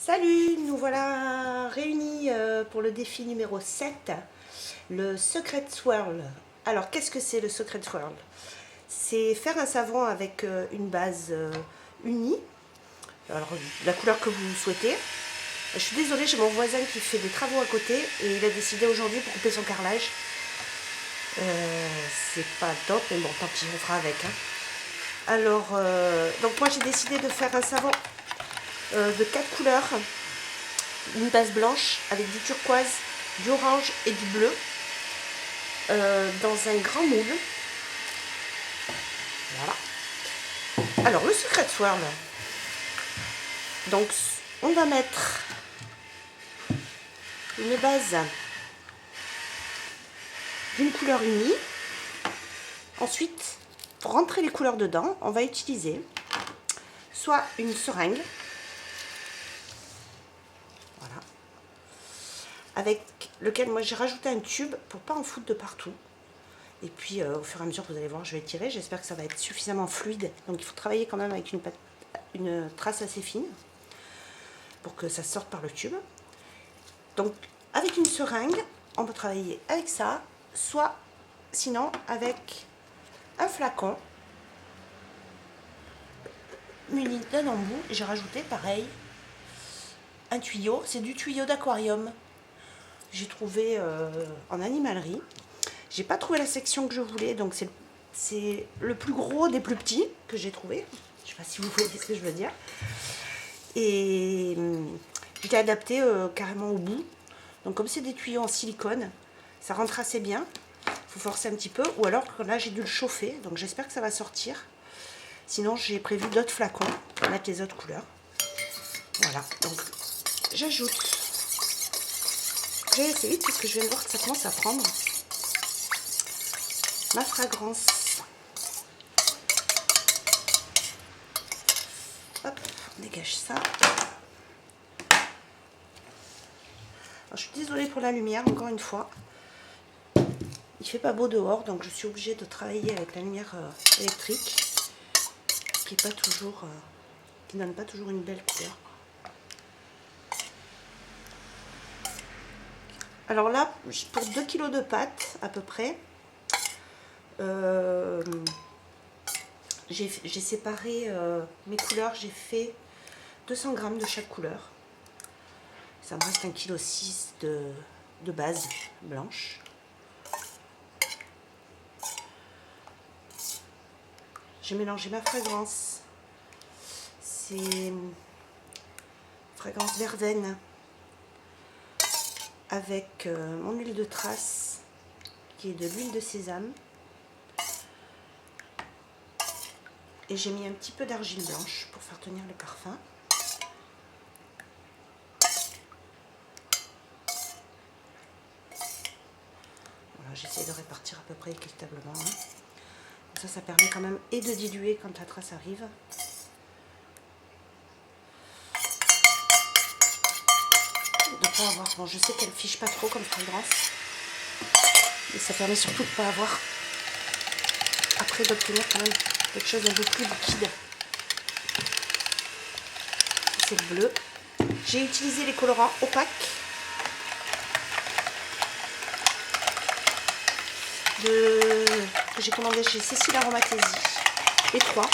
Salut, nous voilà réunis pour le défi numéro 7, le Secret Swirl. Alors, qu'est-ce que c'est le Secret Swirl? C'est faire un savon avec une base unie, alors la couleur que vous souhaitez. Je suis désolée, j'ai mon voisin qui fait des travaux à côté et il a décidé aujourd'hui pour couper son carrelage. C'est pas top, mais bon, tant pis, on fera avec. Hein. Alors, donc moi j'ai décidé de faire un savon de 4 couleurs. Une base blanche avec du turquoise, du orange et du bleu dans un grand moule. Voilà. Alors le Secret Swirl. Donc on va mettre une base d'une couleur unie. Ensuite, pour rentrer les couleurs dedans, on va utiliser soit une seringue, voilà, avec lequel moi j'ai rajouté un tube pour pas en foutre de partout. Et puis au fur et à mesure, vous allez voir, je vais tirer. J'espère que ça va être suffisamment fluide. Donc il faut travailler quand même avec une trace assez fine pour que ça sorte par le tube. Donc avec une seringue, on peut travailler avec ça, soit sinon avec un flacon muni d'un embout. J'ai rajouté pareil un tuyau, c'est du tuyau d'aquarium. J'ai trouvé en animalerie. J'ai pas trouvé la section que je voulais, donc c'est le plus gros des plus petits que j'ai trouvé. Je sais pas si vous voyez ce que je veux dire. Et je l'ai adapté carrément au bout. Donc comme c'est des tuyaux en silicone, ça rentre assez bien. Il faut forcer un petit peu. Ou alors là j'ai dû le chauffer, donc j'espère que ça va sortir. Sinon j'ai prévu d'autres flacons pour mettre les autres couleurs. Voilà, donc j'ajoute. Je vais essayer vite parce que je vais voir que ça commence à prendre. Ma fragrance. Hop, on dégage ça. Alors, je suis désolée pour la lumière, encore une fois. Il fait pas beau dehors, donc je suis obligée de travailler avec la lumière électrique, qui est pas toujours, qui donne pas toujours une belle couleur. Alors là, pour 2 kg de pâte à peu près, j'ai séparé mes couleurs, j'ai fait 200 g de chaque couleur. Ça me reste 1,6 kg de base blanche. J'ai mélangé ma fragrance. C'est fragrance verveine avec mon huile de trace qui est de l'huile de sésame. Et j'ai mis un petit peu d'argile blanche pour faire tenir le parfum. Voilà, j'essaie de répartir à peu près équitablement. Hein. Ça permet quand même et de diluer quand la trace arrive. De pas avoir, bon, je sais qu'elle fiche pas trop comme fragrance, mais ça permet surtout de ne pas avoir, après d'obtenir quand même quelque chose d'un peu plus liquide. C'est le bleu. J'ai utilisé les colorants opaques que j'ai commandé chez Cécile Aromathésie. Les trois,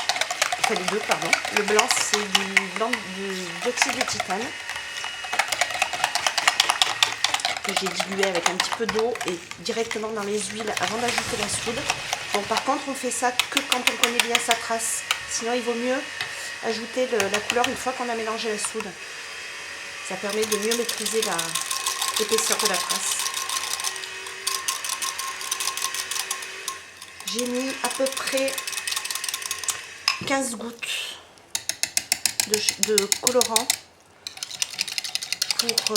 enfin les deux, pardon. Le blanc, c'est du dioxyde de titane que j'ai dilué avec un petit peu d'eau et directement dans les huiles avant d'ajouter la soude. Bon, par contre, on fait ça que quand on connaît bien sa trace. Sinon, il vaut mieux ajouter la couleur une fois qu'on a mélangé la soude. Ça permet de mieux maîtriser l'épaisseur de la trace. J'ai mis à peu près 15 gouttes de colorant pour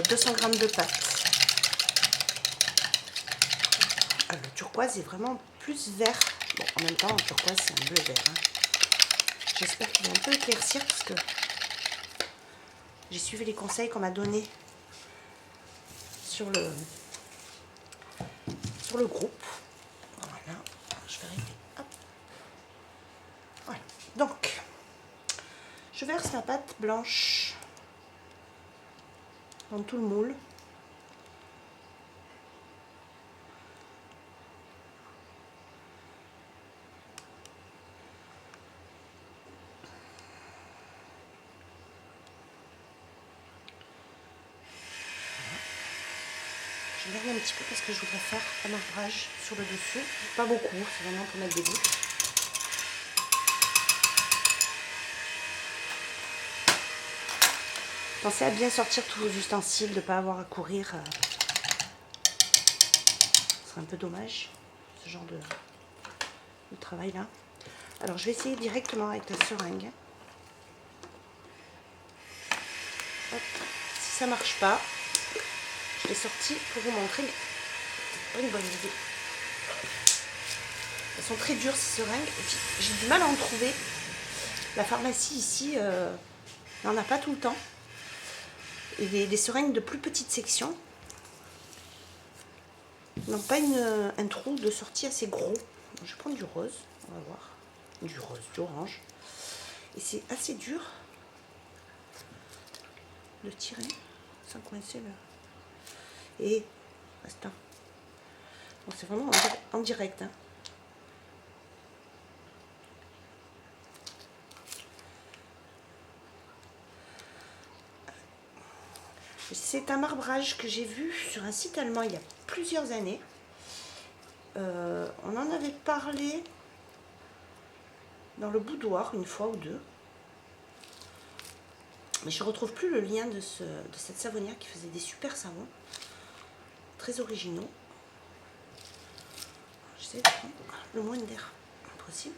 200 g de pâte. Le turquoise est vraiment plus vert. Bon, en même temps, le turquoise, c'est un bleu vert. Hein. J'espère qu'il va un peu éclaircir parce que j'ai suivi les conseils qu'on m'a donnés sur le groupe. Voilà, je vais arrêter. Hop. Voilà. Donc, je verse la pâte blanche dans tout le moule. Je garde un petit peu parce que je voudrais faire un marbrage sur le dessus. Pas beaucoup, c'est vraiment pour mettre des bouts. Pensez à bien sortir tous vos ustensiles, de ne pas avoir à courir. Ce serait un peu dommage, ce genre de travail là. Alors je vais essayer directement avec la seringue. Hop. Si ça marche pas, je l'ai sorti pour vous montrer une bonne idée. Elles sont très dures ces seringues. J'ai du mal à en trouver. La pharmacie ici n'en a pas tout le temps. Et des seringues de plus petite section n'ont pas un trou de sortie assez gros. Je vais prendre du rose, on va voir. Du rose, du orange. Et c'est assez dur de tirer sans coincer le... Et basta. Bon, c'est vraiment en direct. Hein. C'est un marbrage que j'ai vu sur un site allemand il y a plusieurs années. On en avait parlé dans le boudoir une fois ou deux. Mais je ne retrouve plus le lien de cette savonnière qui faisait des super savons. Très originaux. J'essaie de prendre le moins d'air possible.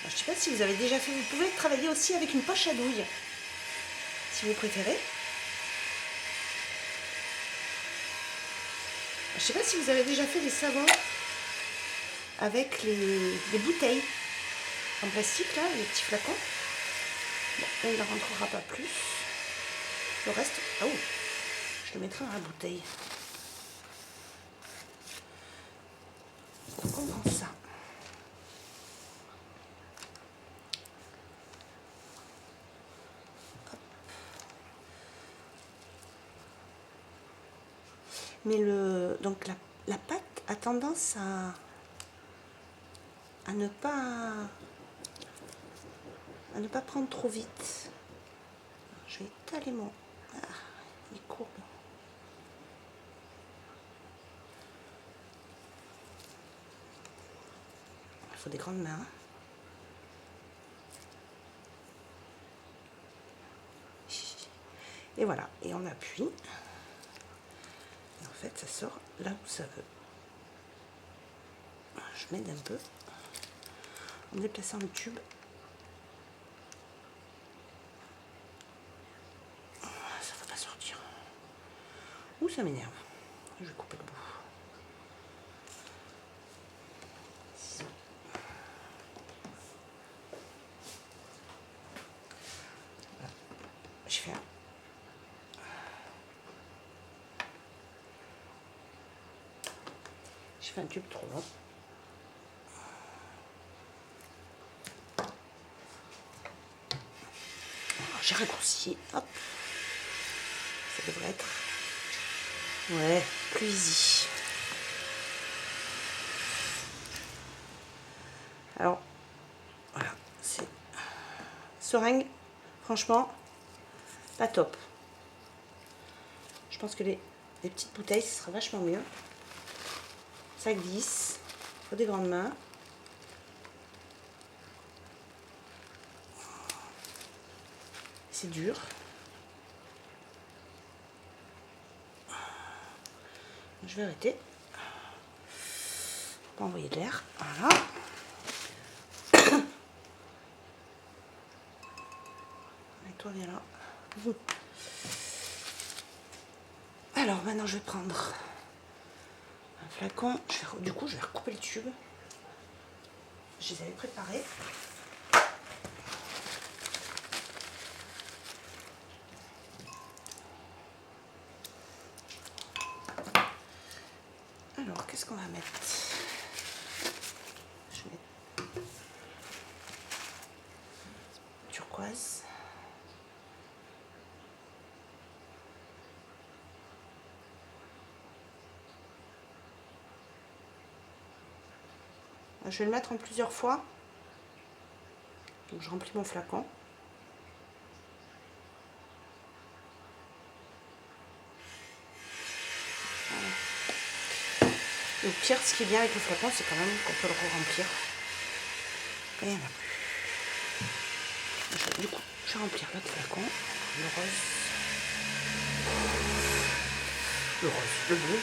Je ne sais pas si vous avez déjà fait. Vous pouvez travailler aussi avec une poche à douille, si vous préférez. Je ne sais pas si vous avez déjà fait des savons avec les bouteilles en plastique, là, les petits flacons. Bon, là, il ne rentrera pas plus. Le reste, oh, je le mettrai dans la bouteille. Donc, on prend ça. Hop. Mais donc la pâte a tendance à ne pas prendre trop vite. Je vais étaler mon... Ah, il est courbe. Il faut des grandes mains. Et voilà, et on appuie. Et en fait, ça sort là où ça veut. Je m'aide un peu en déplaçant le tube. Ça va pas sortir. Ouh, ça m'énerve. Je vais couper le bout. Voilà. Je fais un tube trop long. J'ai raccourci. Hop. Ça devrait être... Ouais, plus easy. Alors, voilà. C'est... Seringue, franchement, pas top. Je pense que les petites bouteilles, ce sera vachement mieux. Ça glisse. Il faut des grandes mains. C'est dur. Je vais arrêter. Pour pas envoyer de l'air. Voilà. Et toi, viens là. Alors, maintenant, je vais prendre un flacon. Du coup, je vais recouper le tube. Je les avais préparés. Alors, qu'est-ce qu'on va mettre? Je vais mettre turquoise. Je vais le mettre en plusieurs fois. Donc, je remplis mon flacon. Voilà. Et au pire, ce qui est bien avec le flacon, c'est quand même qu'on peut le re-remplir. Et il n'y en a plus. Du coup, je vais remplir l'autre flacon. Le rose. Le rose, le bleu.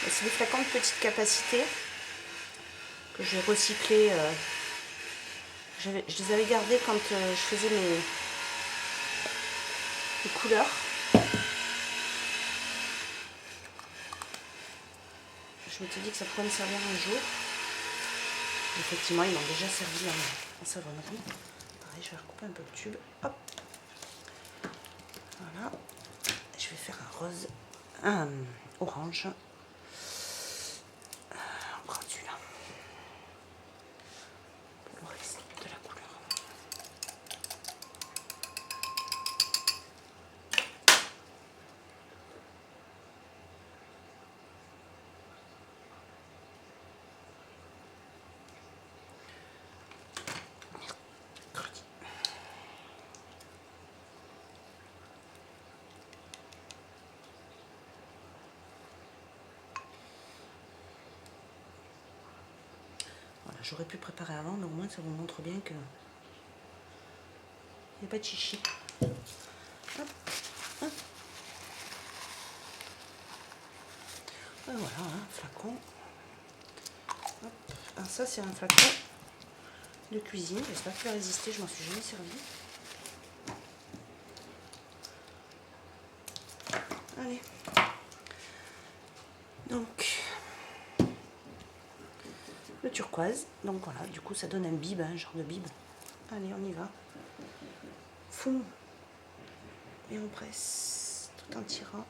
C'est des flacons de petite capacité que j'ai recyclés. Je les avais gardés quand je faisais mes couleurs. Je m'étais dit que ça pourrait me servir un jour. Effectivement, ils m'ont déjà servi en savonnerie. Pareil, je vais recouper un peu le tube. Hop. Voilà. Je vais faire un rose, un orange. Encore celui-là. Pour le reste de la couleur. Voilà, j'aurais pu préparer avant, mais au moins ça vous montre bien que il n'y a pas de chichi. Hop, hop. Et voilà, un flacon. Hop. Alors ça, c'est un flacon de cuisine. J'espère qu'il va résister, je m'en suis jamais servi. Allez. Donc, le turquoise. Donc voilà, du coup, ça donne un bib, un genre de bib. Allez, on y va. Foum. Et on presse tout en tirant.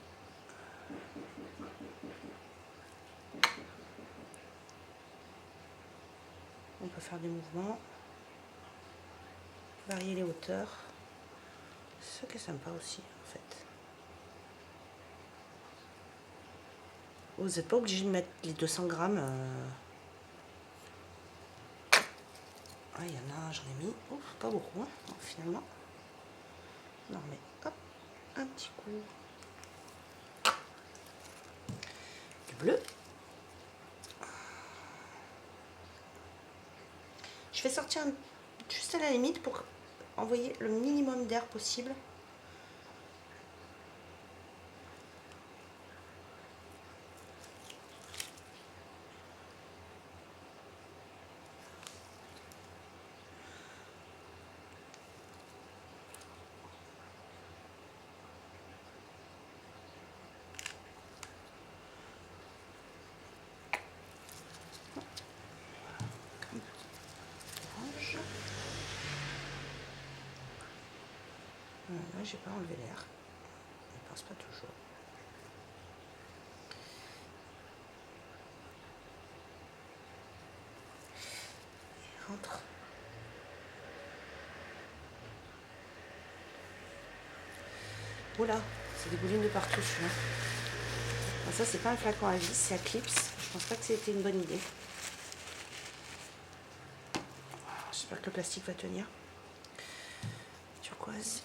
On peut faire des mouvements, varier les hauteurs. C'est ça qui est sympa aussi, en fait. Vous n'êtes pas obligé de mettre les 200 grammes. Ah, il y en a, j'en ai mis. Ouf, pas beaucoup, hein, donc, finalement. Non, mais hop, un petit coup. Du bleu. Je vais sortir juste à la limite pour envoyer le minimum d'air possible. Là, j'ai pas enlevé l'air. Je pense pas toujours. Il rentre. Oula, c'est des boulines de partout celui-là. Ça, c'est pas un flacon à vis, c'est à clips. Je pense pas que c'était une bonne idée. J'espère que le plastique va tenir. Turquoise.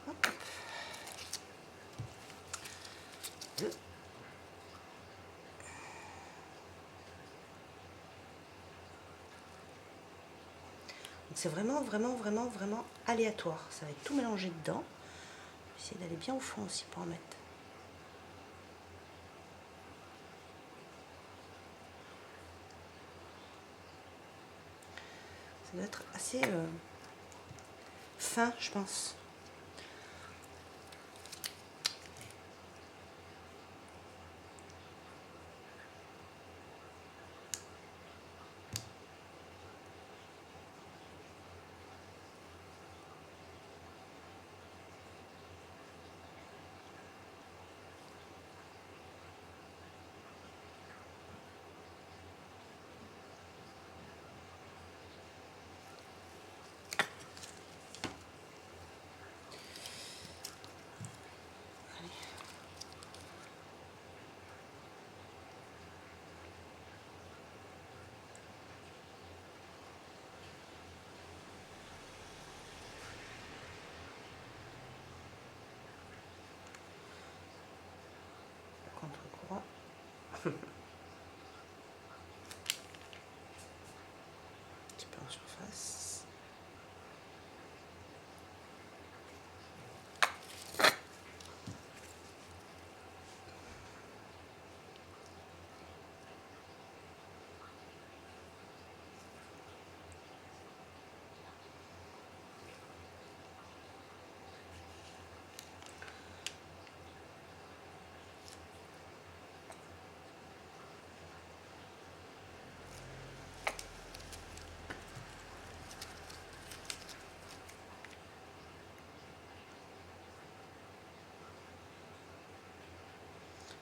Hop. C'est vraiment, vraiment, vraiment, vraiment aléatoire. Ça va être tout mélangé dedans. Essayer d'aller bien au fond aussi pour en mettre. Ça doit être assez fin, je pense. Contre-courant. Un petit peu en surface.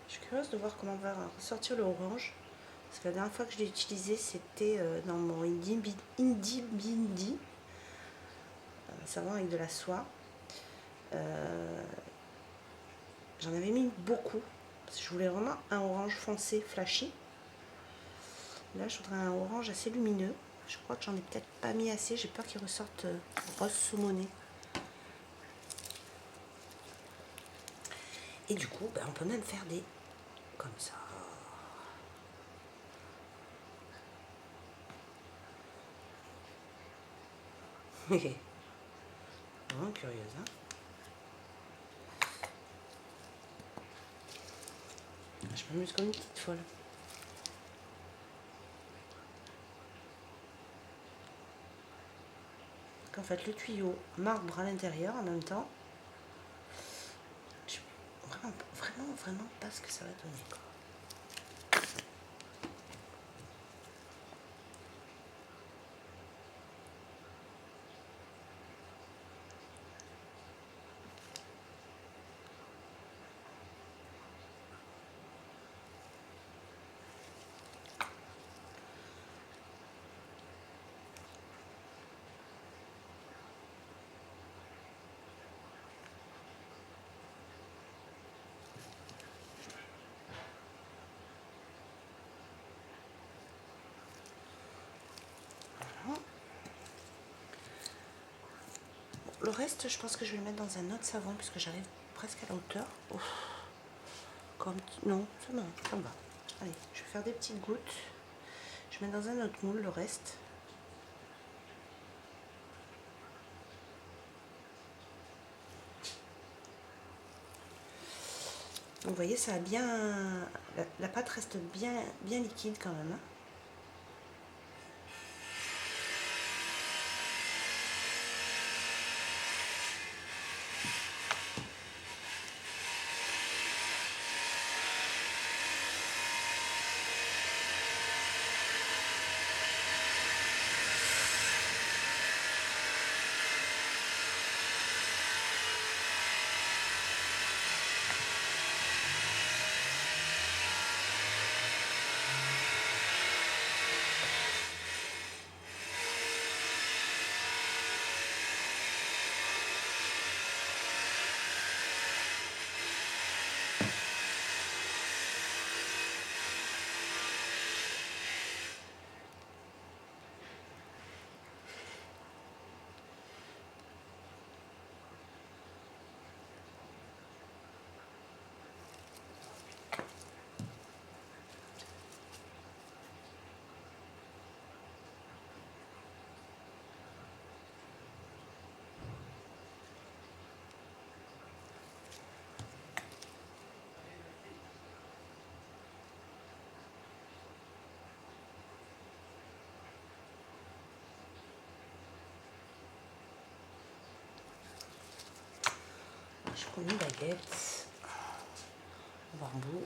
Je suis curieuse de voir comment va ressortir le orange. Parce que la dernière fois que je l'ai utilisé, c'était dans mon Indie Bindi, savon avec de la soie. J'en avais mis beaucoup, parce que je voulais vraiment un orange foncé, flashy. Là, je voudrais un orange assez lumineux. Je crois que j'en ai peut-être pas mis assez, j'ai peur qu'il ressorte rose saumoné. Et du coup, on peut même faire des comme ça. Vraiment curieuse, hein. Je m'amuse comme une petite folle. En fait, le tuyau marbre à l'intérieur en même temps. Je sais vraiment pas ce que ça va donner, quoi. Le reste, je pense que je vais le mettre dans un autre savon puisque j'arrive presque à la hauteur. Ouf. Comme non, ça non, ça va. Allez, je vais faire des petites gouttes. Je mets dans un autre moule le reste. Donc, vous voyez, ça a bien, la pâte reste bien liquide quand même, hein. prendre une baguette. On va en bout.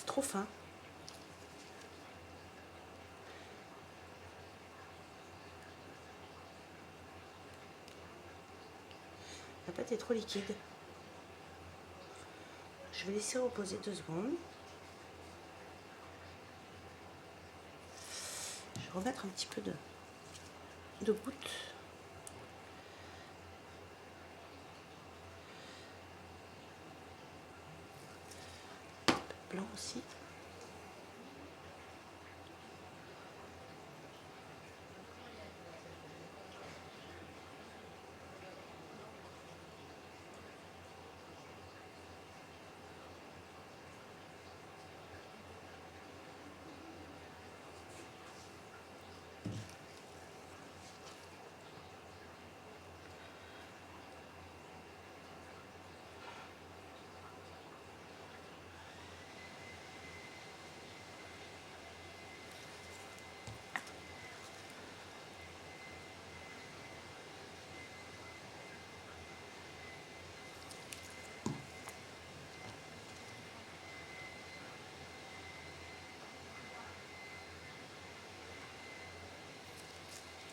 Trop fin. La pâte est trop liquide. Je vais laisser reposer 2 secondes. Je vais remettre un petit peu de gouttes. Blanc aussi.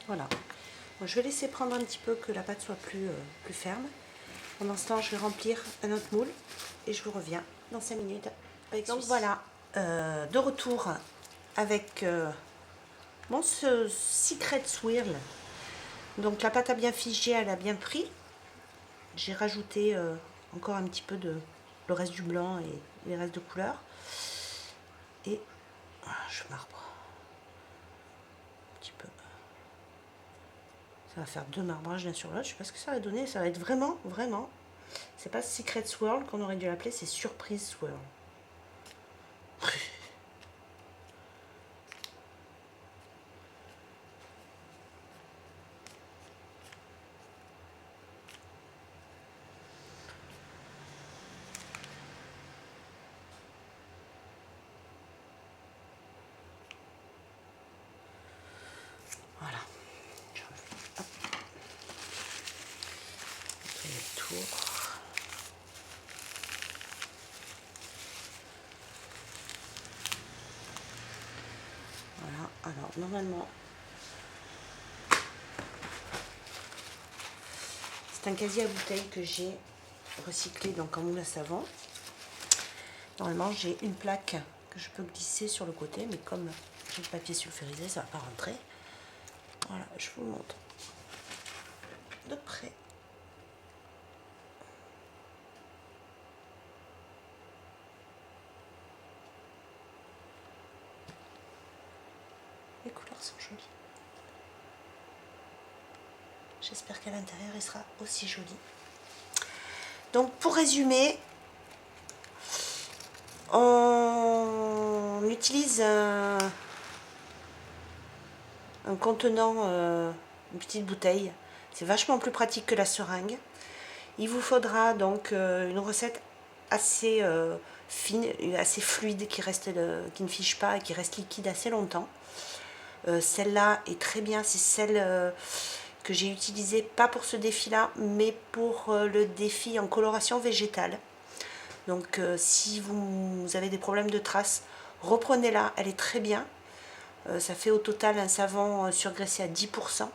Voilà. Bon, je vais laisser prendre un petit peu que la pâte soit plus ferme. Pendant ce temps, je vais remplir un autre moule et je vous reviens dans 5 minutes avec donc voilà, de retour avec mon Secret Swirl. Donc la pâte a bien figé, elle a bien pris. J'ai rajouté encore un petit peu le reste du blanc et les restes de couleur. Et je marbre un petit peu. Ça va faire 2 marbrages l'un sur l'autre. Je sais pas ce que ça va donner. Ça va être vraiment, vraiment. C'est pas Secret Swirl qu'on aurait dû l'appeler, c'est Surprise Swirl. Voilà. Hop. Le tour. Voilà. Alors normalement, c'est un casier à bouteilles que j'ai recyclé donc en moule à savon. Normalement, j'ai une plaque que je peux glisser sur le côté, mais comme j'ai le papier sulfurisé, ça ne va pas rentrer. Voilà, je vous montre de près. Les couleurs sont jolies. J'espère qu'à l'intérieur, il sera aussi joli. Donc, pour résumer, on utilise un contenant, une petite bouteille. C'est vachement plus pratique que la seringue. Il vous faudra donc une recette assez fine, assez fluide, qui ne fiche pas et qui reste liquide assez longtemps. Celle-là est très bien, c'est celle que j'ai utilisée, pas pour ce défi-là, mais pour le défi en coloration végétale. Donc si vous avez des problèmes de traces, reprenez-la, elle est très bien. Ça fait au total un savon surgraissé à 10%,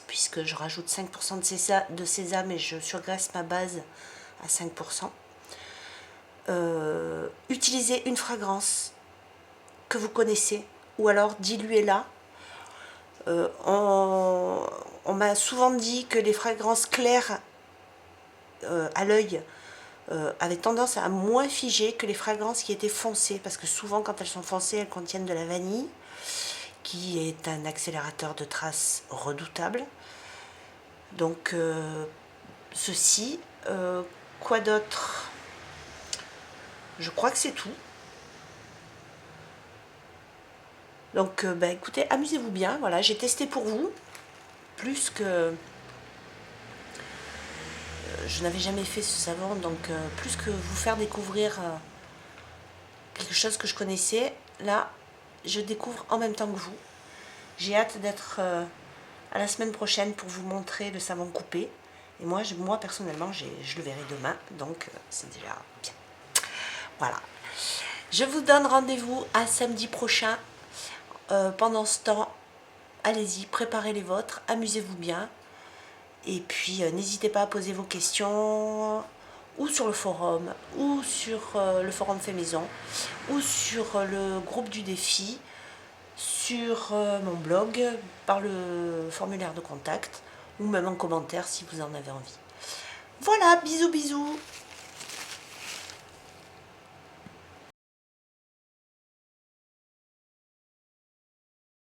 puisque je rajoute 5% de sésame et je surgraisse ma base à 5%. utilisez une fragrance que vous connaissez ou alors diluez-la. On m'a souvent dit que les fragrances claires à l'œil avaient tendance à moins figer que les fragrances qui étaient foncées, parce que souvent quand elles sont foncées, elles contiennent de la vanille, qui est un accélérateur de traces redoutable. Donc ceci, quoi d'autre? Je crois que c'est tout. Donc bah, écoutez, amusez-vous bien, voilà, j'ai testé pour vous, plus que... je n'avais jamais fait ce savon, donc plus que vous faire découvrir quelque chose que je connaissais, là, je découvre en même temps que vous. J'ai hâte d'être à la semaine prochaine pour vous montrer le savon coupé. Et moi personnellement, je le verrai demain, donc c'est déjà bien. Voilà. Je vous donne rendez-vous à samedi prochain. Pendant ce temps, allez-y, préparez les vôtres, amusez-vous bien. Et puis, n'hésitez pas à poser vos questions ou sur le forum, ou sur le forum Fait Maison, ou sur le groupe du défi, sur mon blog, par le formulaire de contact, ou même en commentaire si vous en avez envie. Voilà, bisous bisous.